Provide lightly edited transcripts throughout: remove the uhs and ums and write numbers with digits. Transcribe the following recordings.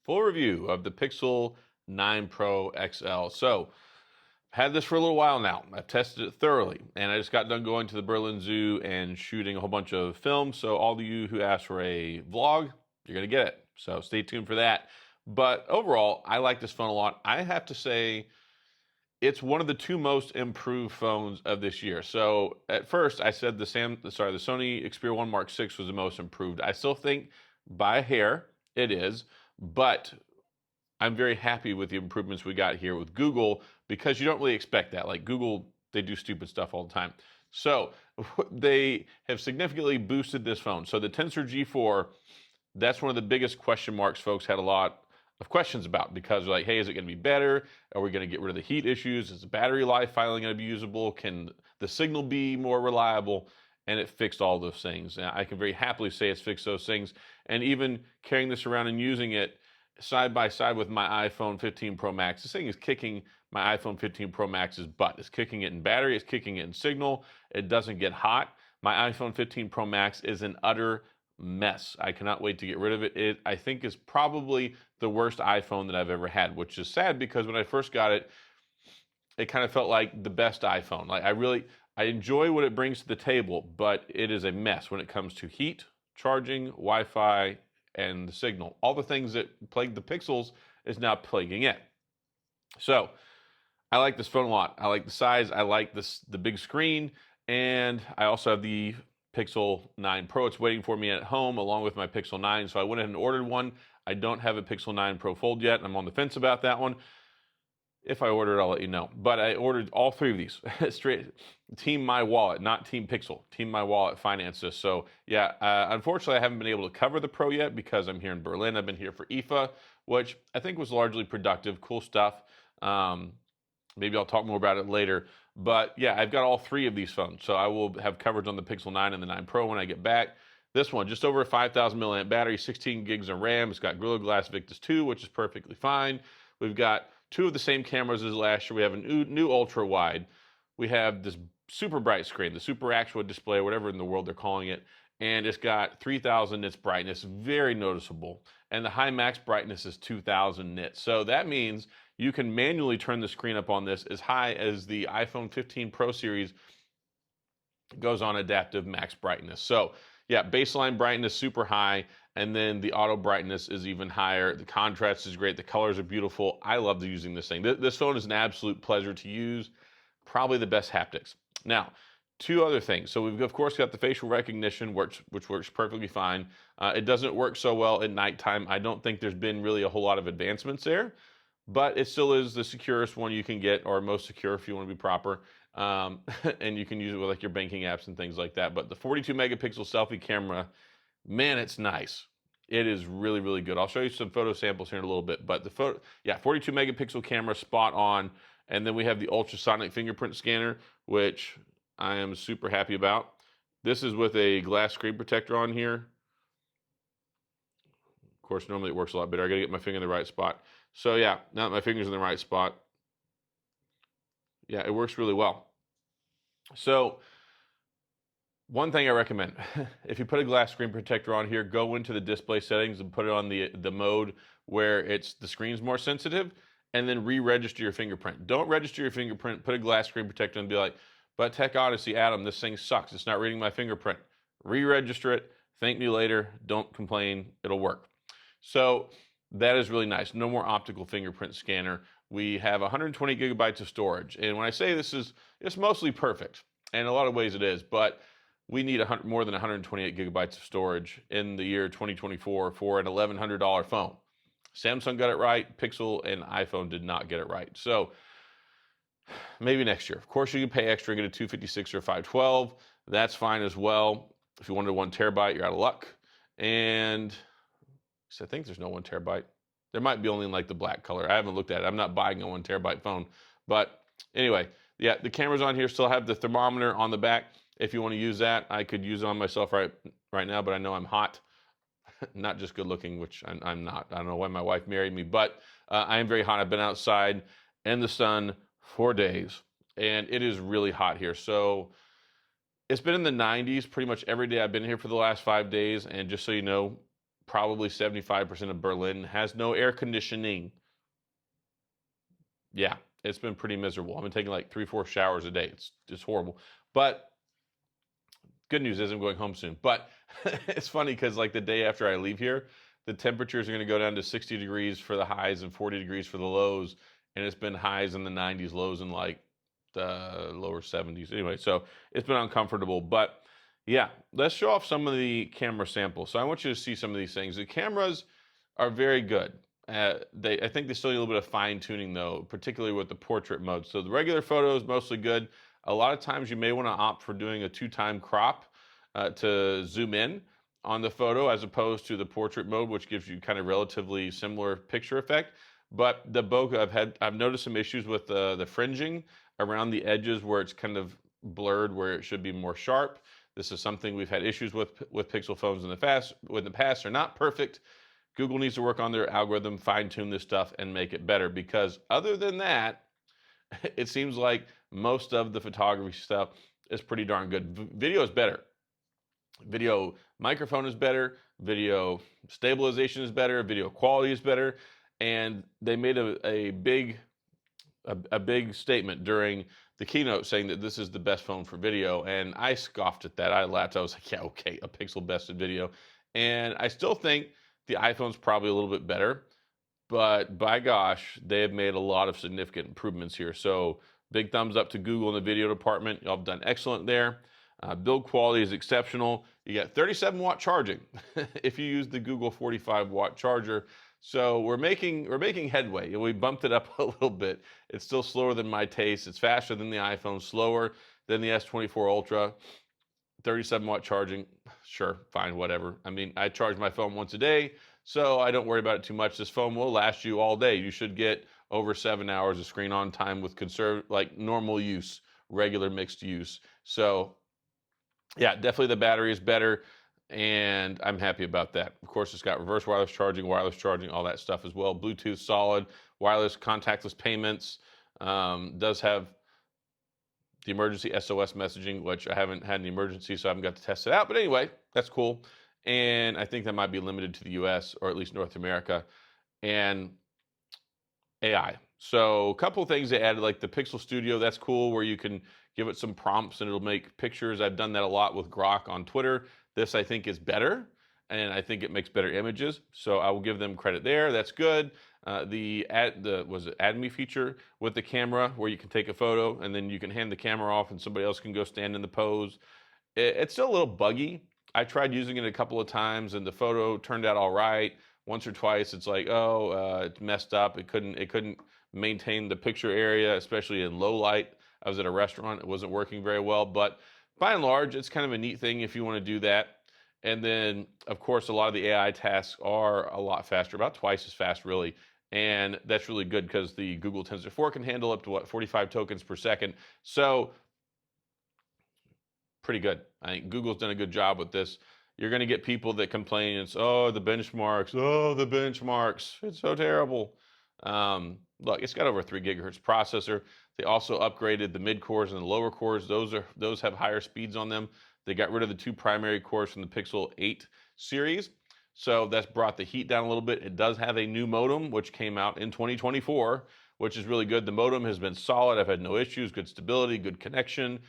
Full review of the Pixel 9 Pro XL. So, had this for a little while now. I've tested it thoroughly, and I just got done going to the Berlin Zoo and shooting a whole bunch of film. So, all of you who asked for a vlog, you're going to get it. So, stay tuned for that. But overall, I like this phone a lot. I have to say, it's one of the two most improved phones of this year. So, at first, I said the Sony Xperia 1 Mark 6 was the most improved. I still think by a hair it is, but I'm very happy with the improvements we got here with Google because you don't really expect that. Like Google, they do stupid stuff all the time. So they have significantly boosted this phone. So the Tensor G4, that's one of the biggest question marks folks had a lot of questions about because they're like, hey, is it going to be better? Are we going to get rid of the heat issues? Is the battery life finally going to be usable? Can the signal be more reliable? And it fixed all those things. And I can very happily say it's fixed those things. And even carrying this around and using it side by side with my iPhone 15 Pro Max, this thing is kicking my iPhone 15 Pro Max's butt. It's kicking it in battery, it's kicking it in signal. It doesn't get hot. My iPhone 15 Pro Max is an utter mess. I cannot wait to get rid of it. It, I think, is probably the worst iPhone that I've ever had, which is sad because when I first got it, it kind of felt like the best iPhone. Like I enjoy what it brings to the table, but it is a mess when it comes to heat, charging, Wi-Fi, and the signal. All the things that plagued the Pixels is now plaguing it. So I like this phone a lot. I like the size. I like the big screen, and I also have the Pixel 9 Pro. It's waiting for me at home along with my Pixel 9. So I went ahead and ordered one. I don't have a Pixel 9 Pro Fold yet. I'm on the fence about that one. If I order it, I'll let you know. But I ordered all three of these straight. Team My Wallet, not Team Pixel. Team My Wallet financed this. So yeah, unfortunately, I haven't been able to cover the Pro yet because I'm here in Berlin. I've been here for IFA, which I think was largely productive, cool stuff. Maybe I'll talk more about it later. But yeah, I've got all three of these phones. So I will have coverage on the Pixel 9 and the 9 Pro when I get back. This one, just over a 5,000 milliamp battery, 16 gigs of RAM. It's got Gorilla Glass Victus 2, which is perfectly fine. We've got two of the same cameras as last year. We have a new ultra wide. We have this super bright screen, the super actual display, whatever in the world they're calling it. And it's got 3,000 nits brightness, very noticeable. And the high max brightness is 2,000 nits. So that means you can manually turn the screen up on this as high as the iPhone 15 Pro series goes on adaptive max brightness. So yeah, baseline brightness super high, and then the auto brightness is even higher. The contrast is great. The colors are beautiful. I love using this thing. This phone is an absolute pleasure to use. Probably the best haptics. Now, two other things. So we've of course got the facial recognition, which works perfectly fine. It doesn't work so well at nighttime. I don't think there's been really a whole lot of advancements there, but it still is the securest one you can get, or most secure if you want to be proper. And you can use it with like your banking apps and things like that. But the 42 megapixel selfie camera, man, it's nice. It is really, really good. I'll show you some photo samples here in a little bit. But 42 megapixel camera, spot on. And then we have the ultrasonic fingerprint scanner, which I am super happy about. This is with a glass screen protector on here. Of course, normally it works a lot better. I gotta get my finger in the right spot. So yeah, now that my finger's in the right spot, yeah, it works really well. So one thing I recommend, if you put a glass screen protector on here, go into the display settings and put it on the mode where the screen's more sensitive, and then re-register your fingerprint. Don't register your fingerprint, put a glass screen protector and be like, but Tech Odyssey, Adam, this thing sucks. It's not reading my fingerprint. Re-register it, thank me later, don't complain, it'll work. So that is really nice. No more optical fingerprint scanner. We have 120 gigabytes of storage. And when I say it's mostly perfect. And in a lot of ways it is, but we need more than 128 gigabytes of storage in the year 2024 for an $1,100 phone. Samsung got it right, Pixel and iPhone did not get it right. So maybe next year. Of course, you can pay extra and get a 256 or 512. That's fine as well. If you wanted 1 terabyte, you're out of luck. And I think there's no 1 terabyte. There might be only in like the black color. I haven't looked at it. I'm not buying a 1 terabyte phone. But anyway, yeah, the cameras on here still have the thermometer on the back. If you want to use that, I could use it on myself right now, but I know I'm hot. Not just good looking, which I'm not. I don't know why my wife married me, but I am very hot. I've been outside in the sun for days, and it is really hot here. So it's been in the 90s pretty much every day I've been here for the last 5 days, and just so you know, probably 75% of Berlin has no air conditioning. Yeah, it's been pretty miserable. I've been taking like 3-4 showers a day. It's just horrible. But good news is I'm going home soon. But it's funny because like the day after I leave here, the temperatures are going to go down to 60 degrees for the highs and 40 degrees for the lows. And it's been highs in the 90s, lows in like the lower 70s. Anyway, so it's been uncomfortable. But yeah, let's show off some of the camera samples. So I want you to see some of these things. The cameras are very good. I think they still need a little bit of fine tuning though, particularly with the portrait mode. So the regular photo is mostly good. A lot of times you may want to opt for doing a 2-time crop to zoom in on the photo as opposed to the portrait mode, which gives you kind of relatively similar picture effect. But the bokeh, I've noticed some issues with the fringing around the edges where it's kind of blurred where it should be more sharp. This is something we've had issues with Pixel phones in the past. They're not perfect. Google needs to work on their algorithm, fine-tune this stuff, and make it better. Because other than that, it seems like most of the photography stuff is pretty darn good. Video is better. Video microphone is better. Video stabilization is better. Video quality is better. And they made a big statement during the keynote saying that this is the best phone for video. And I scoffed at that. I laughed. I was like, yeah, okay, a Pixel best in video. And I still think the iPhone's probably a little bit better, but by gosh, they have made a lot of significant improvements here. So big thumbs up to Google in the video department. Y'all have done excellent there. Build quality is exceptional. You got 37-watt charging if you use the Google 45-watt charger. So we're making headway. We bumped it up a little bit. It's still slower than my taste. It's faster than the iPhone, slower than the S24 Ultra. 37-watt charging, sure, fine, whatever. I mean, I charge my phone once a day, so I don't worry about it too much. This phone will last you all day. You should get over 7 hours of screen on time with normal use, regular mixed use. So yeah, definitely the battery is better, and I'm happy about that. Of course, it's got reverse wireless charging, all that stuff as well. Bluetooth solid, wireless contactless payments, does have the emergency SOS messaging, which I haven't had any emergency, so I haven't got to test it out. But anyway, that's cool. And I think that might be limited to the US or at least North America. And AI. So a couple of things they added, like the Pixel Studio, that's cool, where you can give it some prompts and it'll make pictures. I've done that a lot with Grok on Twitter. This I think is better, and I think it makes better images. So I will give them credit there. That's good. The Add Me feature with the camera, where you can take a photo and then you can hand the camera off and somebody else can go stand in the pose. It's still a little buggy. I tried using it a couple of times and the photo turned out all right. Once or twice, it's like, it's messed up. It couldn't maintain the picture area, especially in low light. I was at a restaurant. It wasn't working very well, but by and large, it's kind of a neat thing if you want to do that. And then, of course, a lot of the AI tasks are a lot faster, about twice as fast, really. And that's really good because the Google Tensor 4 can handle up to 45 tokens per second. So pretty good. I think Google's done a good job with this. You're going to get people that complain, the benchmarks, it's so terrible. Look, it's got over a 3 gigahertz processor. They also upgraded the mid cores and the lower cores. Those have higher speeds on them. They got rid of the 2 primary cores from the Pixel 8 series. So that's brought the heat down a little bit. It does have a new modem, which came out in 2024, which is really good. The modem has been solid. I've had no issues, good stability, good connection,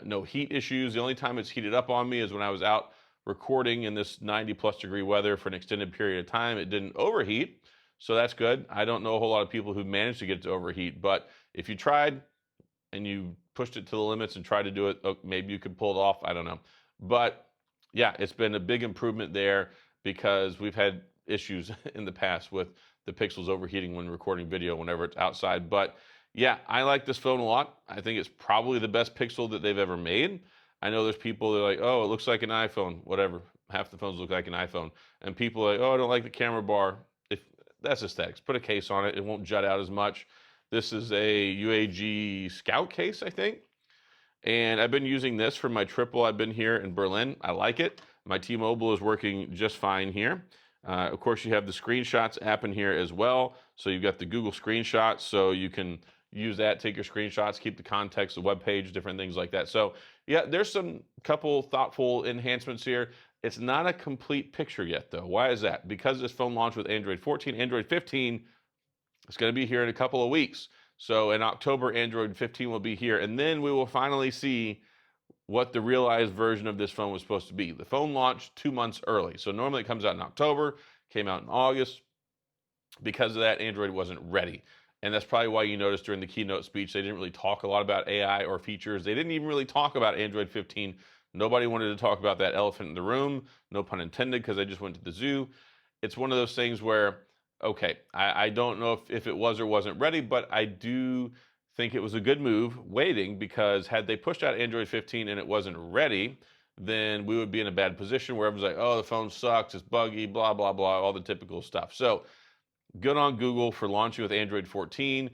no heat issues. The only time it's heated up on me is when I was out recording in this 90+ degree weather for an extended period of time. It didn't overheat, so that's good. I don't know a whole lot of people who've managed to get it to overheat, but if you tried and you pushed it to the limits and tried to do it, maybe you could pull it off. I don't know. But yeah, it's been a big improvement there because we've had issues in the past with the Pixels overheating when recording video whenever it's outside. But yeah, I like this phone a lot. I think it's probably the best Pixel that they've ever made. I know there's people that are like, oh, it looks like an iPhone, whatever. Half the phones look like an iPhone. And people are like, oh, I don't like the camera bar. That's aesthetics. Put a case on it. It won't jut out as much. This is a UAG Scout case, I think. And I've been using this for my triple. I've been here in Berlin. I like it. My T-Mobile is working just fine here. Of course, you have the screenshots app in here as well. So you've got the Google screenshots, so you can use that, take your screenshots, keep the context, the web page, different things like that. So yeah, there's some couple thoughtful enhancements here. It's not a complete picture yet, though. Why is that? Because this phone launched with Android 14. Android 15 is going to be here in a couple of weeks. So in October, Android 15 will be here, and then we will finally see what the realized version of this phone was supposed to be. The phone launched 2 months early. So normally it comes out in October, came out in August. Because of that, Android wasn't ready. And that's probably why you noticed during the keynote speech, they didn't really talk a lot about AI or features. They didn't even really talk about Android 15. Nobody wanted to talk about that elephant in the room, no pun intended, because I just went to the zoo. It's one of those things where, okay, I don't know if it was or wasn't ready, but I do think it was a good move waiting, because had they pushed out Android 15 and it wasn't ready, then we would be in a bad position where everyone's like, oh, the phone sucks, it's buggy, blah, blah, blah, all the typical stuff. So good on Google for launching with Android 14,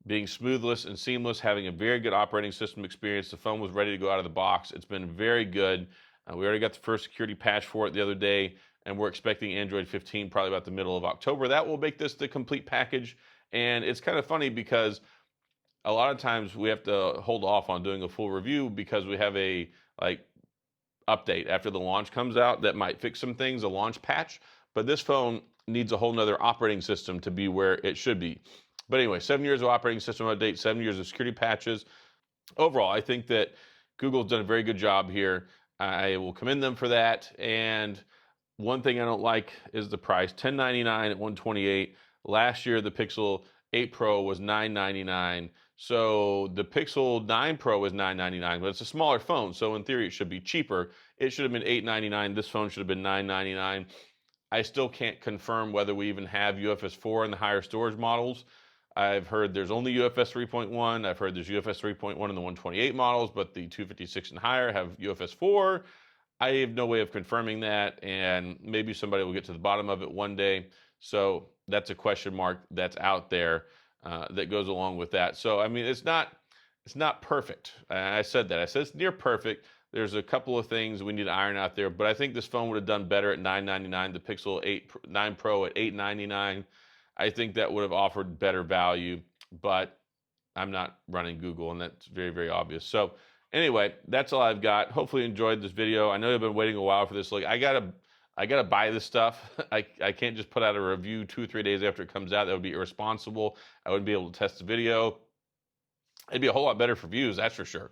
being smoothless and seamless, having a very good operating system experience. The phone was ready to go out of the box. It's been very good. We already got the first security patch for it the other day, and we're expecting Android 15 probably about the middle of October. That will make this the complete package. And it's kind of funny because a lot of times we have to hold off on doing a full review because we have a update after the launch comes out that might fix some things, a launch patch. But this phone needs a whole nother operating system to be where it should be. But anyway, 7 years of operating system update, 7 years of security patches. Overall, I think that Google's done a very good job here. I will commend them for that. And one thing I don't like is the price, $1099 at $128. Last year, the Pixel 8 Pro was $999. So the Pixel 9 Pro was $999, but it's a smaller phone. So in theory, it should be cheaper. It should have been $899. This phone should have been $999. I still can't confirm whether we even have UFS 4 in the higher storage models. I've heard there's only UFS 3.1. I've heard there's UFS 3.1 in the 128 models, but the 256 and higher have UFS 4. I have no way of confirming that, and maybe somebody will get to the bottom of it one day. So that's a question mark that's out there that goes along with that. So, I mean, it's not perfect. I said that. I said it's near perfect. There's a couple of things we need to iron out there, but I think this phone would have done better at $999. The Pixel 9 Pro at $899. I think that would have offered better value, but I'm not running Google, and that's very, very obvious. So anyway, that's all I've got. Hopefully you enjoyed this video. I know I've been waiting a while for this. Like, I gotta buy this stuff. I can't just put out a review 2 or 3 days after it comes out. That would be irresponsible. I wouldn't be able to test the video. It'd be a whole lot better for views, that's for sure.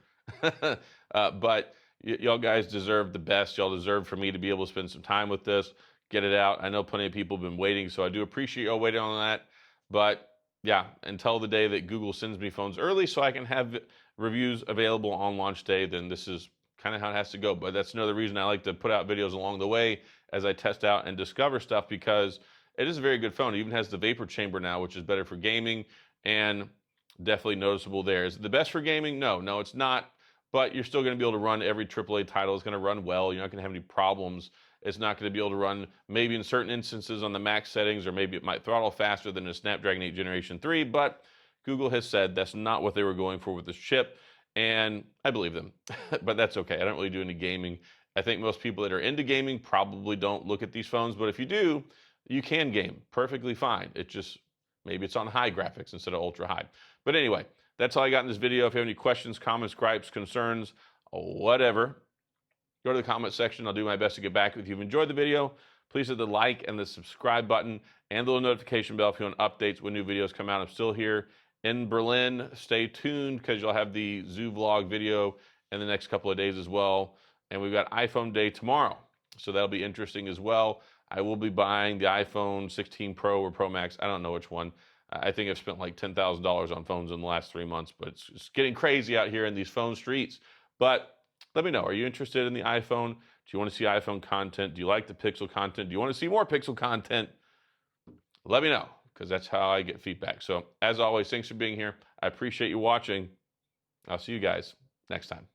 But y'all guys deserve the best. Y'all deserve for me to be able to spend some time with this, get it out. I know plenty of people have been waiting, so I do appreciate y'all waiting on that. But yeah, until the day that Google sends me phones early so I can have reviews available on launch day, then this is kind of how it has to go. But that's another reason I like to put out videos along the way as I test out and discover stuff, because it is a very good phone. It even has the vapor chamber now, which is better for gaming and definitely noticeable there. Is it the best for gaming? No, it's not. But you're still going to be able to run every AAA title. It's going to run well. You're not going to have any problems. It's not going to be able to run maybe in certain instances on the max settings, or maybe it might throttle faster than a Snapdragon 8 Generation 3. But Google has said that's not what they were going for with this chip, and I believe them. But that's okay. I don't really do any gaming. I think most people that are into gaming probably don't look at these phones. But if you do, you can game perfectly fine. It just, maybe it's on high graphics instead of ultra high. But anyway, that's all I got in this video. If you have any questions, comments, gripes, concerns, whatever, go to the comment section. I'll do my best to get back with you. If you enjoyed the video, please hit the like and the subscribe button and the little notification bell if you want updates when new videos come out. I'm still here in Berlin. Stay tuned, because you'll have the zoo vlog video in the next couple of days as well. And we've got iPhone Day tomorrow, so that'll be interesting as well. I will be buying the iPhone 16 Pro or Pro Max. I don't know which one. I think I've spent like $10,000 on phones in the last 3 months, but it's getting crazy out here in these phone streets. But let me know, are you interested in the iPhone? Do you want to see iPhone content? Do you like the Pixel content? Do you want to see more Pixel content? Let me know, because that's how I get feedback. So as always, thanks for being here. I appreciate you watching. I'll see you guys next time.